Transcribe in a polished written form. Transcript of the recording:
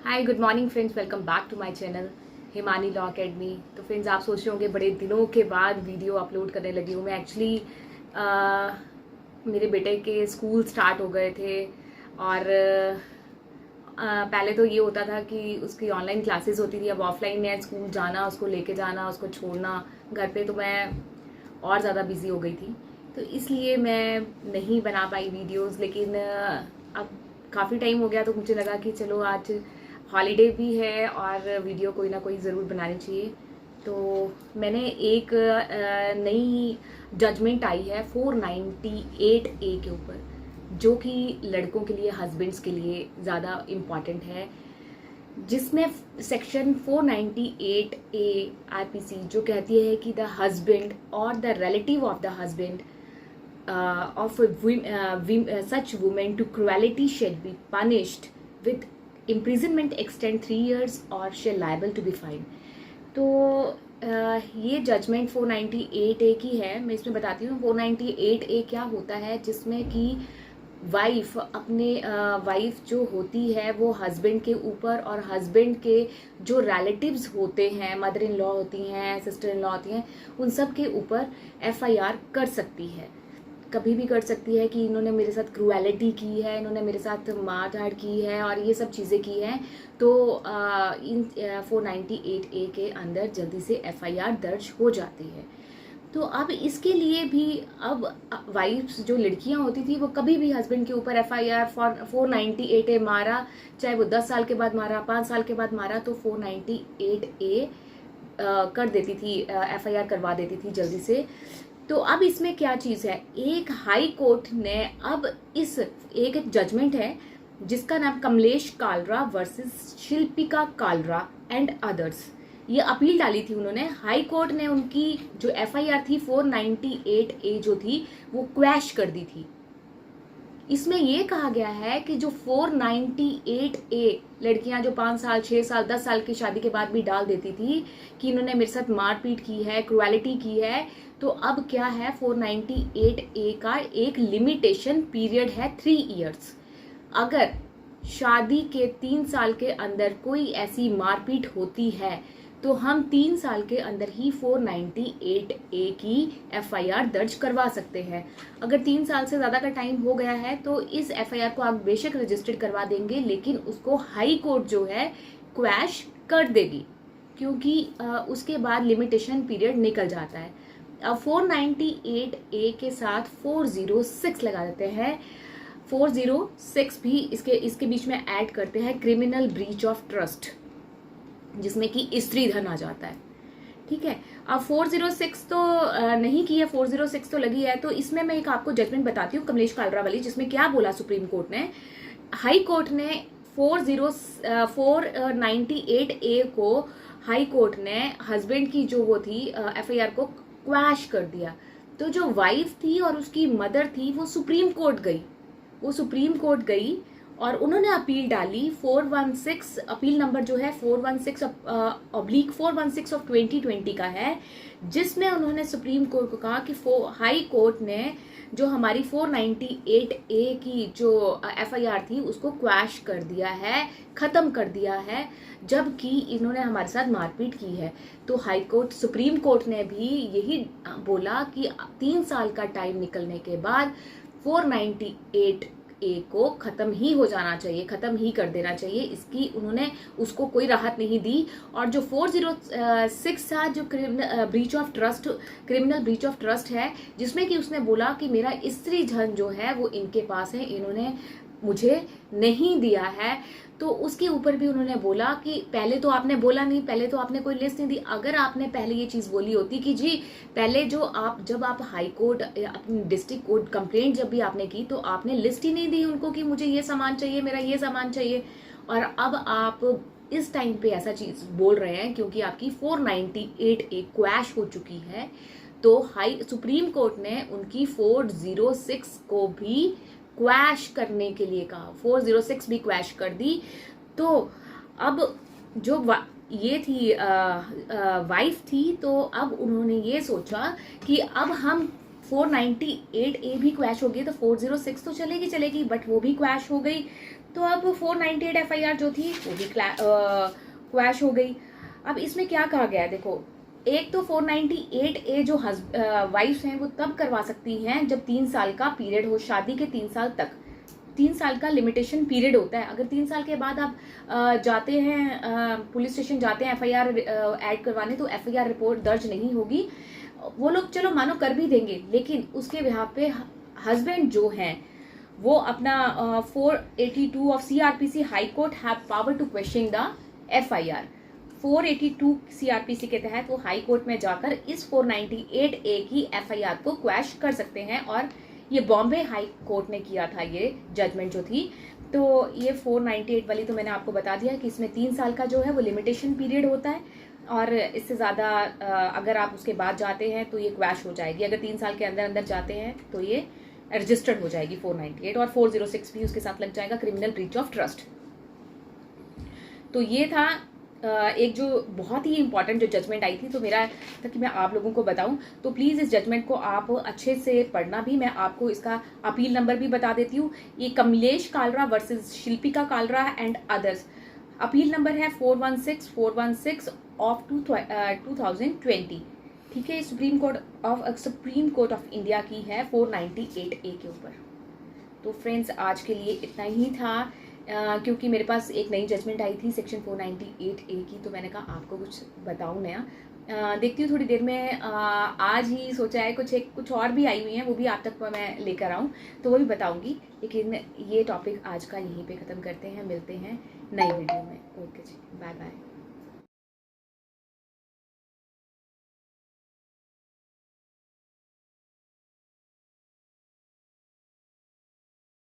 Hi good morning friends, welcome back to my channel Himani law academy. तो friends, आप सोच रहे होंगे बड़े दिनों के बाद वीडियो अपलोड करने लगी हूँ मैं। एक्चुअली मेरे बेटे के स्कूल स्टार्ट हो गए थे और पहले तो ये होता था कि उसकी ऑनलाइन क्लासेस होती थी, अब ऑफलाइन है, स्कूल जाना, उसको लेके जाना, उसको छोड़ना घर पे, तो मैं और ज़्यादा बिजी हो गई थी। तो इसलिए मैं नहीं बना पाई वीडियोस। लेकिन अब काफ़ी टाइम हो गया तो मुझे लगा कि चलो आज हॉलीडे भी है और वीडियो कोई ना कोई ज़रूर बनानी चाहिए। तो मैंने एक नई जजमेंट आई है 498A के ऊपर, जो कि लड़कों के लिए, हस्बैंड्स के लिए ज़्यादा इम्पॉर्टेंट है, जिसमें सेक्शन 498A आरपीसी जो कहती है कि द हस्बैंड और the relative of the husband of such women to cruelty shall be punished with imprisonment extend 3 years or shall liable to be fined। तो ये जजमेंट 498A की है। मैं इसमें बताती हूँ 498A क्या होता है, जिसमें कि वाइफ अपने वाइफ जो होती है वो हस्बैंड के ऊपर और हस्बैंड के जो रिलेटिव्स होते हैं, मदर इन लॉ होती हैं, सिस्टर इन लॉ होती हैं, उन सब के ऊपर FIR कर सकती है। कभी भी कर सकती है कि इन्होंने मेरे साथ क्रूएलिटी की है, इन्होंने मेरे साथ मार धाड़ की है और ये सब चीज़ें की हैं, तो इन 498A के अंदर जल्दी से FIR दर्ज हो जाती है। तो अब इसके लिए भी अब वाइफ्स जो लड़कियां होती थी वो कभी भी हस्बैंड के ऊपर FIR 498A मारा, चाहे वो 10 साल के बाद मारा, 5 साल के बाद मारा, तो 498A कर देती थी, FIR करवा देती थी जल्दी से। तो अब इसमें क्या चीज़ है, एक हाई कोर्ट ने अब इस एक जजमेंट है जिसका नाम Kamlesh Kalra versus Shilpika Kalra and others, ये अपील डाली थी उन्होंने। हाई कोर्ट ने उनकी जो FIR थी 498A जो थी वो क्वैश कर दी थी। इसमें ये कहा गया है कि जो 498A लड़कियां जो 5 साल, 6 साल, 10 साल की शादी के बाद भी डाल देती थी कि इन्होंने मेरे साथ मारपीट की है, क्रुएलिटी की है, तो अब क्या है 498A का एक लिमिटेशन पीरियड है 3 इयर्स। अगर शादी के 3 साल के अंदर कोई ऐसी मारपीट होती है तो हम 3 साल के अंदर ही 498A की FIR दर्ज करवा सकते हैं। अगर 3 साल से ज़्यादा का टाइम हो गया है तो इस FIR को आप बेशक रजिस्टर्ड करवा देंगे, लेकिन उसको हाई कोर्ट जो है क्वैश कर देगी, क्योंकि उसके बाद लिमिटेशन पीरियड निकल जाता है। अब 498A के साथ 406 लगा देते हैं, 406 भी इसके बीच में ऐड करते हैं, क्रिमिनल ब्रीच ऑफ ट्रस्ट, जिसमें कि स्त्री धन आ जाता है। ठीक है, अब 406 तो नहीं की है, 406 तो लगी है। तो इसमें मैं एक आपको जजमेंट बताती हूँ कमलेश कालरा वाली, जिसमें क्या बोला सुप्रीम कोर्ट ने। हाई कोर्ट ने 498A को हाई कोर्ट ने हस्बैंड की जो वो थी FIR को क्वैश कर दिया। तो जो वाइफ थी और उसकी मदर थी वो सुप्रीम कोर्ट गई और उन्होंने अपील डाली 416, अपील नंबर जो है 416/416 ऑफ 2020 का है, जिसमें उन्होंने सुप्रीम कोर्ट को कहा कि हाई कोर्ट ने जो हमारी 498A की जो FIR थी उसको क्वैश कर दिया है, ख़त्म कर दिया है, जबकि इन्होंने हमारे साथ मारपीट की है। तो हाई कोर्ट, सुप्रीम कोर्ट ने भी यही बोला कि 3 साल का टाइम निकलने के बाद 498A को ख़त्म ही हो जाना चाहिए, ख़त्म ही कर देना चाहिए। इसकी उन्होंने उसको कोई राहत नहीं दी। और जो 406 था, जो क्रिमिनल ब्रीच ऑफ ट्रस्ट है, जिसमें कि उसने बोला कि मेरा स्त्री धन जो है वो इनके पास है, इन्होंने मुझे नहीं दिया है, तो उसके ऊपर भी उन्होंने बोला कि पहले तो आपने बोला नहीं, पहले तो आपने कोई लिस्ट नहीं दी। अगर आपने पहले ये चीज़ बोली होती कि जी पहले जब आप हाई कोर्ट अपनी डिस्ट्रिक्ट कोर्ट कंप्लेंट जब भी आपने की, तो आपने लिस्ट ही नहीं दी उनको कि मुझे ये सामान चाहिए, मेरा ये सामान चाहिए, और अब आप इस टाइम पे ऐसा चीज़ बोल रहे हैं क्योंकि आपकी 498A क्वैश हो चुकी है। तो सुप्रीम कोर्ट ने उनकी 406 को भी क्वैश करने के लिए कहा, 406 भी क्वैश कर दी। तो अब जो ये थी वाइफ थी, तो अब उन्होंने ये सोचा कि अब हम 498A भी क्वैश हो गई तो 406 तो चलेगी, बट वो भी क्वैश हो गई। तो अब 498 एफआईआर जो थी वो भी क्वैश हो गई। अब इसमें क्या कहा गया है, देखो एक तो 498A जो वाइफ्स हैं वो तब करवा सकती हैं जब 3 साल का पीरियड हो, शादी के 3 साल तक। 3 साल का लिमिटेशन पीरियड होता है। अगर 3 साल के बाद आप जाते हैं पुलिस स्टेशन जाते हैं एफआईआर ऐड करवाने, तो एफआईआर रिपोर्ट दर्ज नहीं होगी। वो लोग चलो मानो कर भी देंगे, लेकिन उसके बिहाफ पे हस्बैंड जो हैं वो अपना 482 of CrPC high court have power to question the FIR. 482 CrPC के तहत वो हाई कोर्ट में जाकर इस 498A की एफआईआर को क्वैश कर सकते हैं, और ये बॉम्बे हाई कोर्ट ने किया था ये जजमेंट जो थी। तो ये 498 वाली तो मैंने आपको बता दिया कि इसमें 3 साल का जो है वो लिमिटेशन पीरियड होता है, और इससे ज़्यादा अगर आप उसके बाद जाते हैं तो ये क्वैश हो जाएगी। अगर 3 साल के अंदर अंदर जाते हैं तो ये रजिस्टर्ड हो जाएगी 498, और 406 भी उसके साथ लग जाएगा, क्रिमिनल ब्रीच ऑफ ट्रस्ट। तो ये था एक जो बहुत ही इंपॉर्टेंट जो जजमेंट आई थी, तो मेरा था कि मैं आप लोगों को बताऊं। तो प्लीज़ इस जजमेंट को आप अच्छे से पढ़ना भी। मैं आपको इसका अपील नंबर भी बता देती हूँ। ये Kamlesh Kalra versus Shilpika Kalra and others, appeal number है 416 ऑफ 2020। ठीक है, सुप्रीम कोर्ट ऑफ इंडिया की है 498A के ऊपर। तो फ्रेंड्स आज के लिए इतना ही था, क्योंकि मेरे पास एक नई जजमेंट आई थी सेक्शन 498A की, तो मैंने कहा आपको कुछ बताऊं नया। देखती हूँ थोड़ी देर में, आज ही सोचा है कुछ और भी आई हुई हैं, वो भी आप तक मैं लेकर आऊँ तो वो भी बताऊंगी। लेकिन ये टॉपिक आज का यहीं पे ख़त्म करते हैं, मिलते हैं नई वीडियो में। ओके जी, बाय बाय।